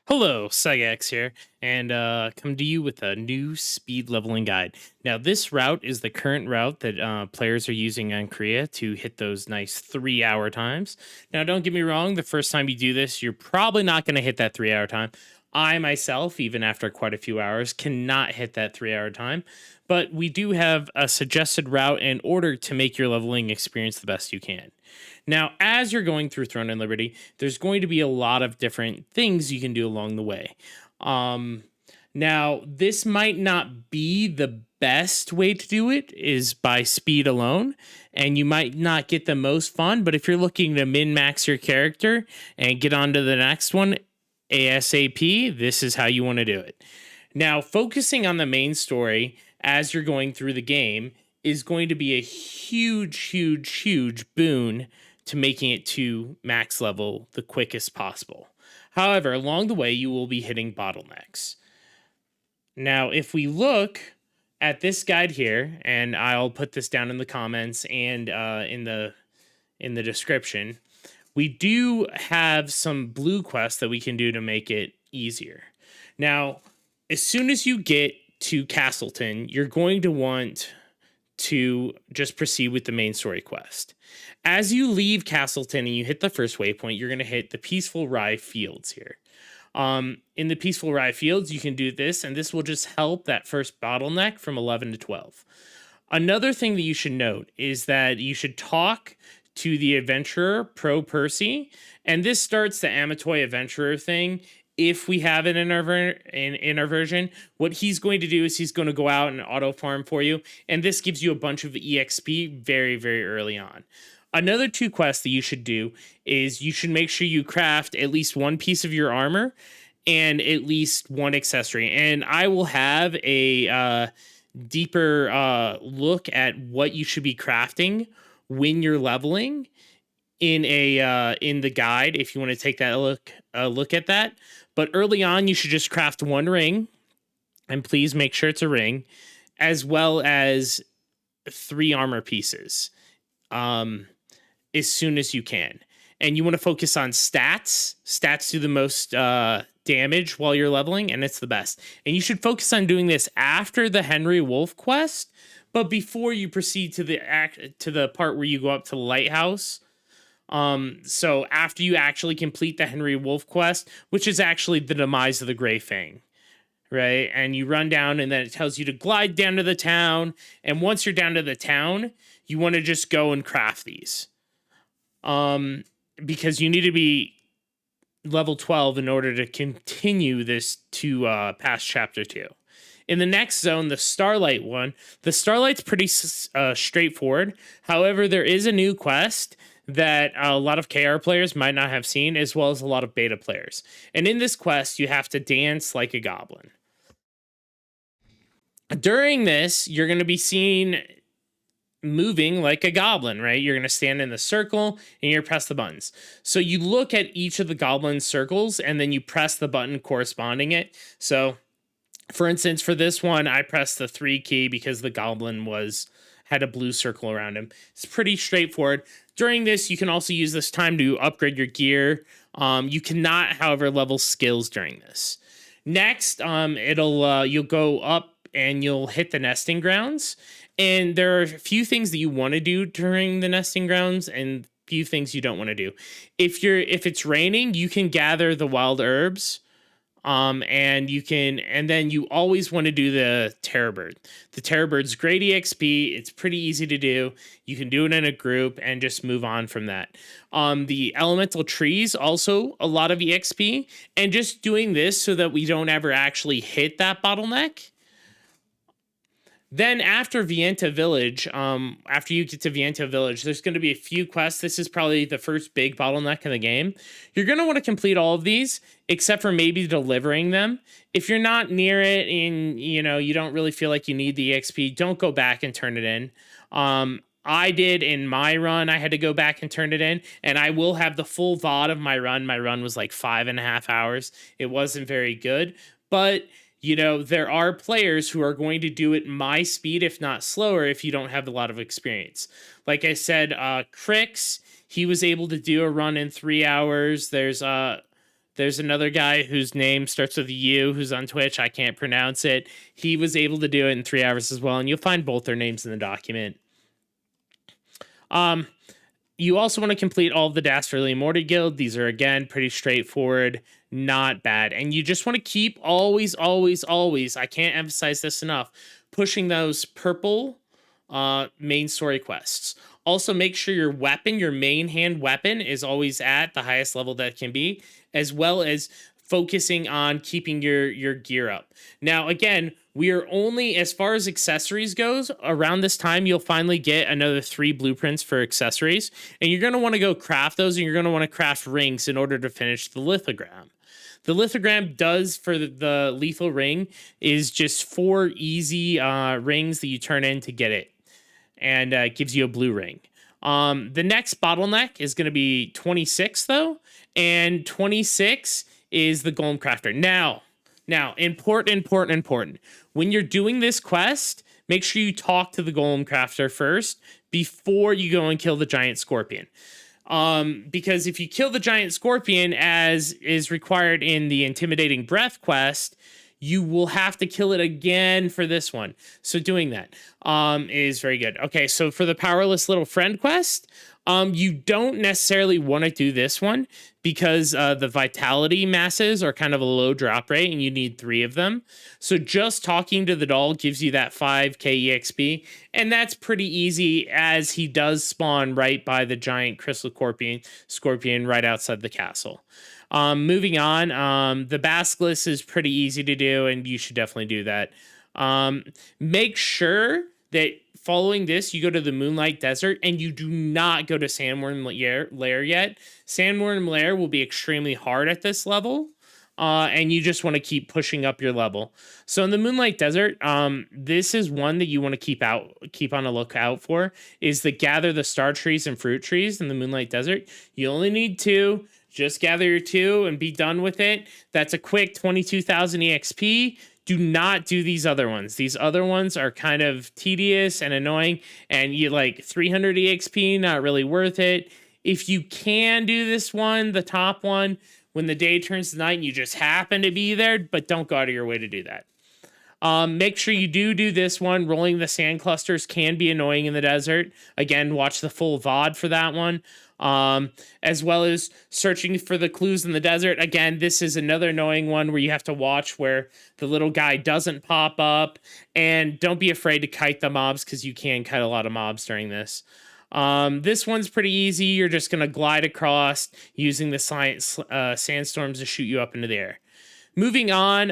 Hello, Cygax here, and come to you with a new speed leveling guide. Now, this route is the current route that players are using on Korea to hit those nice 3 hour times. Now, don't get me wrong, the first time you do this, you're probably not going to hit that 3 hour time. I myself, even after quite a few hours, cannot hit that 3 hour time, but we do have a suggested route in order to make your leveling experience the best you can. Now, as you're going through Throne and Liberty, there's going to be a lot of different things you can do along the way. Um, Now, this might not be the best way to do it is by speed alone, and you might not get the most fun. But if you're looking to min max your character and get on to the next one ASAP, this is how you want to do it. Now, focusing on the main story as you're going through the game is going to be a huge, huge, huge boon to making it to max level the quickest possible. However, along the way, you will be hitting bottlenecks. Now, if we look at this guide here, and I'll put this down in the comments and in the description, we do have some blue quests that we can do to make it easier. Now, as soon as you get to Castleton, you're going to want to just proceed with the main story quest. As you leave Castleton and you hit the first waypoint, you're going to hit the Peaceful Rye Fields here. In the Peaceful Rye Fields, you can do this, and this will just help that first bottleneck from 11 to 12. Another thing that you should note is that you should talk to the adventurer, Pro Percy, and this starts the Amatoy adventurer thing. If we have it in our version, what he's going to do is he's going to go out and auto farm for you, and this gives you a bunch of exp very, very early on. Another two quests that you should do is you should make sure you craft at least one piece of your armor and at least one accessory. And I will have a deeper look at what you should be crafting when you're leveling in the guide if you want to take that look at that. But early on, you should just craft one ring, and please make sure it's a ring, as well as 3 armor pieces. As soon as you can. And you want to focus on stats. Stats do the most damage while you're leveling, and it's the best. And you should focus on doing this after the Henry Wolf quest, but before you proceed to the part where you go up to the lighthouse. So after you actually complete the Henry Wolf quest, which is actually the demise of the Grey Fang, right? And you run down, and then it tells you to glide down to the town. And once you're down to the town, you want to just go and craft these. Because you need to be level 12 in order to continue this to past chapter 2. In the next zone, the Starlight one, the Starlight's pretty straightforward. However, there is a new quest that a lot of KR players might not have seen, as well as a lot of beta players. And in this quest, you have to dance like a goblin. During this, you're going to be seen moving like a goblin, right? You're going to stand in the circle and you're press the buttons. So you look at each of the goblin circles and then you press the button corresponding it. So for instance, for this one, I pressed the 3 key because the goblin had a blue circle around him. It's pretty straightforward. During this, you can also use this time to upgrade your gear. You cannot, however, level skills during this. Next, you'll go up and you'll hit the nesting grounds. And there are a few things that you want to do during the nesting grounds and few things you don't want to do. If it's raining, you can gather the wild herbs. And then you always want to do the Terror Bird. The Terror Bird's great EXP. It's pretty easy to do. You can do it in a group and just move on from that. The elemental trees, also a lot of EXP. And just doing this so that we don't ever actually hit that bottleneck. Then after Vienta Village, after you get to Vienta Village, there's going to be a few quests. This is probably the first big bottleneck in the game. You're going to want to complete all of these, except for maybe delivering them. If you're not near it and you don't really feel like you need the EXP, don't go back and turn it in. I did in my run. I had to go back and turn it in, and I will have the full VOD of my run. My run was like 5.5 hours. It wasn't very good, but there are players who are going to do it my speed, if not slower, if you don't have a lot of experience. Like I said, Krix, he was able to do a run in 3 hours. There's There's another guy whose name starts with U who's on Twitch. I can't pronounce it. He was able to do it in 3 hours as well, and you'll find both their names in the document. You also want to complete all of the Dastardly Immortal Guild. These are, again, pretty straightforward, not bad. And you just want to keep always, I can't emphasize this enough, pushing those purple main story quests. Also, make sure your weapon, your main hand weapon, is always at the highest level that it can be, as well as focusing on keeping your gear up. Now, again, we are only, as far as accessories goes, around this time, you'll finally get another 3 blueprints for accessories, and you're going to want to go craft those, and you're going to want to craft rings in order to finish the lithogram. The lithogram does, for the lethal ring, is just 4 easy rings that you turn in to get it, and gives you a blue ring. The next bottleneck is going to be 26, though, and 26 is the Golem Crafter. Now, important. When you're doing this quest, make sure you talk to the Golem Crafter first before you go and kill the giant scorpion. Because if you kill the giant scorpion, as is required in the Intimidating Breath quest, you will have to kill it again for this one. So doing that is very good. Okay, so for the Powerless Little Friend quest, you don't necessarily want to do this one because the vitality masses are kind of a low drop rate and you need 3 of them. So just talking to the doll gives you that 5k EXP, and that's pretty easy as he does spawn right by the giant crystal scorpion right outside the castle. Moving on, the Basilisk is pretty easy to do, and you should definitely do that. Make sure that following this, you go to the Moonlight Desert, and you do not go to Sandworm Lair yet. Sandworm Lair will be extremely hard at this level, and you just want to keep pushing up your level. So in the Moonlight Desert, this is one that you want to keep on a lookout for, is to gather the star trees and fruit trees in the Moonlight Desert. You only need 2. Just gather your 2 and be done with it. That's a quick 22,000 EXP. Do not do these other ones. These other ones are kind of tedious and annoying, and you like 300 EXP, not really worth it. If you can do this one, the top one, when the day turns to night and you just happen to be there, but don't go out of your way to do that. Make sure you do this one. Rolling the sand clusters can be annoying in the desert. Again, watch the full VOD for that one. As well as searching for the clues in the desert. Again, this is another annoying one where you have to watch where the little guy doesn't pop up. And don't be afraid to kite the mobs, because you can kite a lot of mobs during this. This one's pretty easy. You're just going to glide across using the sandstorms to shoot you up into the air. Moving on,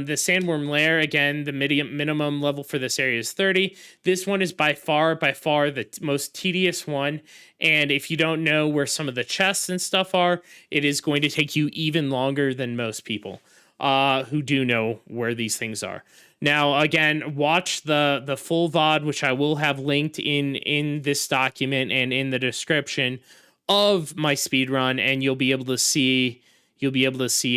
the Sandworm Lair, again, the minimum level for this area is 30. This one is by far the most tedious one. And if you don't know where some of the chests and stuff are, it is going to take you even longer than most people who do know where these things are. Now, again, watch the full VOD, which I will have linked in this document and in the description of my speedrun, and you'll be able to see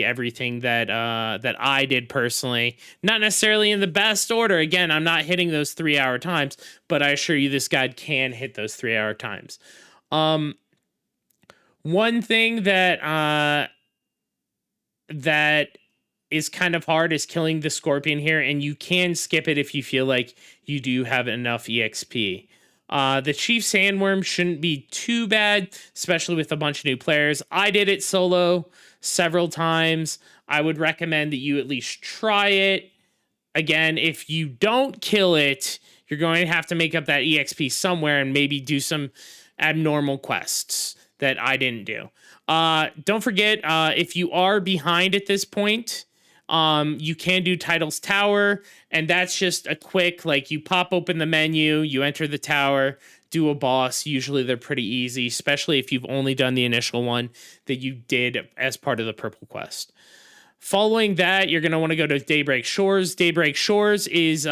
everything that I did personally. Not necessarily in the best order. Again, I'm not hitting those 3-hour times, but I assure you this guide can hit those 3-hour times. One thing that is kind of hard is killing the scorpion here, and you can skip it if you feel like you do have enough EXP. The Chief Sandworm shouldn't be too bad, especially with a bunch of new players. I did it solo several times. I would recommend that you at least try it. Again, if you don't kill it, you're going to have to make up that EXP somewhere and maybe do some abnormal quests that I didn't do. Don't forget, if you are behind at this point, you can do Title's Tower, and that's just a quick, like, you pop open the menu, you enter the tower, do a boss. Usually they're pretty easy, especially if you've only done the initial one that you did as part of the purple quest. Following that, you're going to want to go to Daybreak Shores. Daybreak Shores is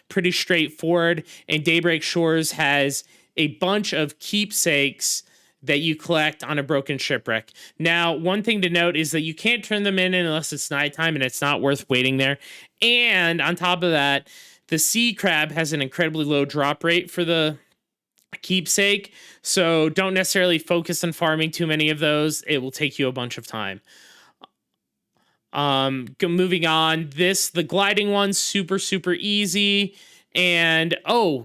pretty straightforward, and Daybreak Shores has a bunch of keepsakes that you collect on a broken shipwreck. Now, one thing to note is that you can't turn them in unless it's nighttime, and it's not worth waiting there. And on top of that, the sea crab has an incredibly low drop rate for the keepsake, so don't necessarily focus on farming too many of those. It will take you a bunch of time. Moving on, the gliding one, super easy. And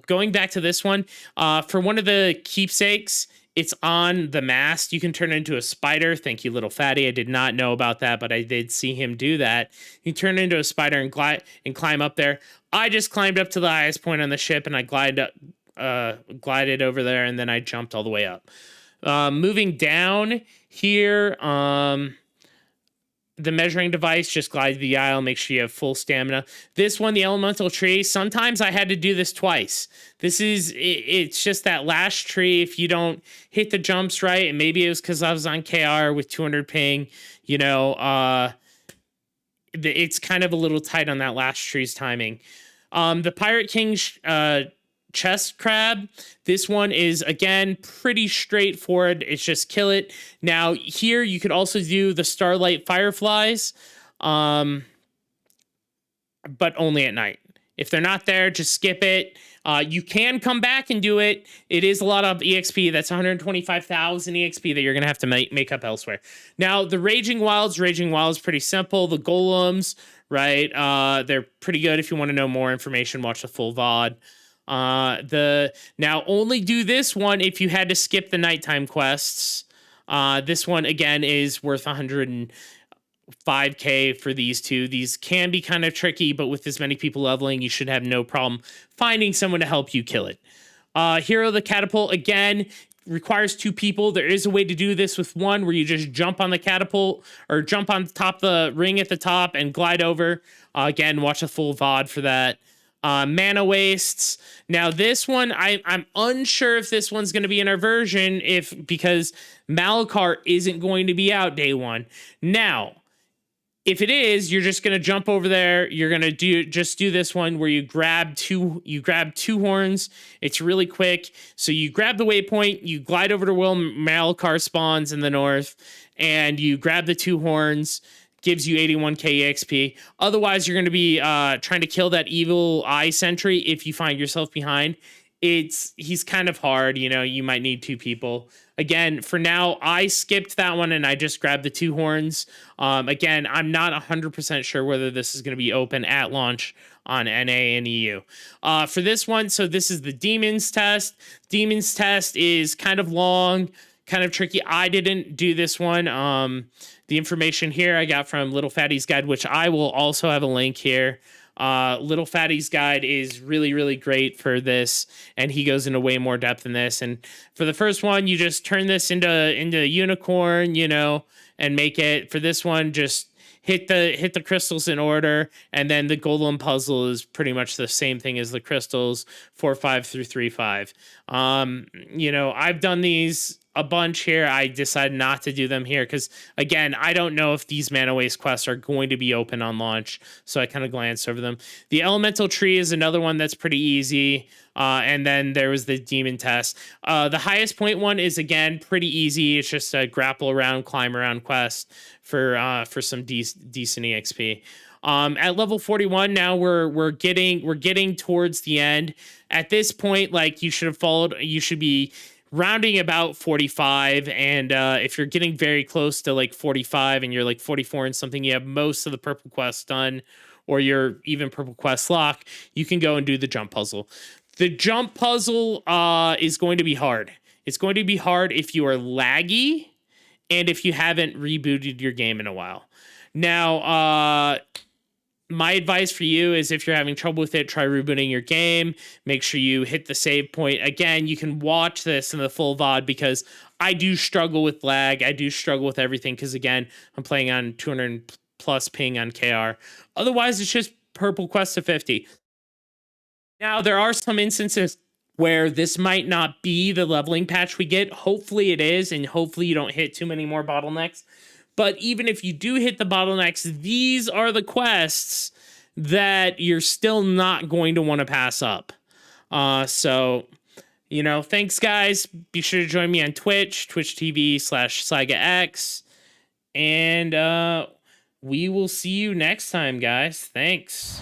going back to this one, for one of the keepsakes, it's on the mast. You can turn it into a spider. Thank you, little fatty. I did not know about that, but I did see him do that. You turn into a spider and climb up there. I just climbed up to the highest point on the ship and I glided over there, and then I jumped all the way up. Moving down here, the measuring device, just glide the aisle, make sure you have full stamina. This one, the elemental tree, sometimes I had to do this twice. It's just that last tree, if you don't hit the jumps right, and maybe it was because I was on KR with 200 ping, it's kind of a little tight on that last tree's timing. The Pirate King chest crab, this one is again pretty straightforward. It's just kill it. Now here you could also do the Starlight fireflies, but only at night. If they're not there, just skip it. You can come back and do it. It is a lot of EXP. That's 125,000 EXP that you're going to have to make up elsewhere. Now, the Raging Wilds pretty simple. The Golems, right? They're pretty good. If you want to know more information, watch the full VOD. Now only do this one if you had to skip the nighttime quests. This one again is worth 105k for these two. These can be kind of tricky, but with as many people leveling, you should have no problem finding someone to help you kill it. Hero the Catapult, again, requires 2 people. There is a way to do this with one where you just jump on the catapult or jump on top of the ring at the top and glide over. Again, watch a full VOD for that. Manawastes. Now this one, I'm unsure if this one's going to be in our version because Malachar isn't going to be out day 1. Now, if it is, you're just going to jump over there. You're going to do this one where you grab two horns. It's really quick. So you grab the waypoint, you glide over to where Malachar spawns in the north, and you grab the 2 horns. Gives you 81k EXP. Otherwise, you're going to be trying to kill that evil eye sentry if you find yourself behind. He's kind of hard, you might need 2 people. Again, for now, I skipped that one and I just grabbed the 2 horns. Again, I'm not 100% sure whether this is going to be open at launch on NA and EU. For this one, so this is the Demons test. Demons test is kind of long, kind of tricky. I didn't do this one. The information here I got from Little Fatty's Guide, which I will also have a link here. Little Fatty's Guide is really great for this, and he goes into way more depth than this. And for the first one, you just turn this into unicorn, and make it. For this one, just hit the crystals in order, and then the golem puzzle is pretty much the same thing as the crystals, 4-5 through 3-5. I've done these a bunch here. I decided not to do them here because, again, I don't know if these Mana Waste quests are going to be open on launch, so I kind of glanced over them. The Elemental Tree is another one that's pretty easy, and then there was the Demon test. The highest point one is, again, pretty easy. It's just a grapple around, climb around quest for some decent EXP. At level 41 now, we're getting towards the end. At this point, like, you should be rounding about 45, and if you're getting very close to like 45 and you're like 44 and something, you have most of the purple quests done, or you're even purple quest lock, you can go and do the jump puzzle. The jump puzzle is going to be hard. It's going to be hard if you are laggy and if you haven't rebooted your game in a while. Now, my advice for you is if you're having trouble with it, try rebooting your game. Make sure you hit the save point. Again, you can watch this in the full VOD because I do struggle with lag. I do struggle with everything because, again, I'm playing on 200 plus ping on KR. Otherwise, it's just purple quest to 50. Now, there are some instances where this might not be the leveling patch we get. Hopefully it is, and hopefully you don't hit too many more bottlenecks. But even if you do hit the bottlenecks, these are the quests that you're still not going to want to pass up. So, thanks, guys. Be sure to join me on Twitch, twitch.tv/SaigaX. And we will see you next time, guys. Thanks.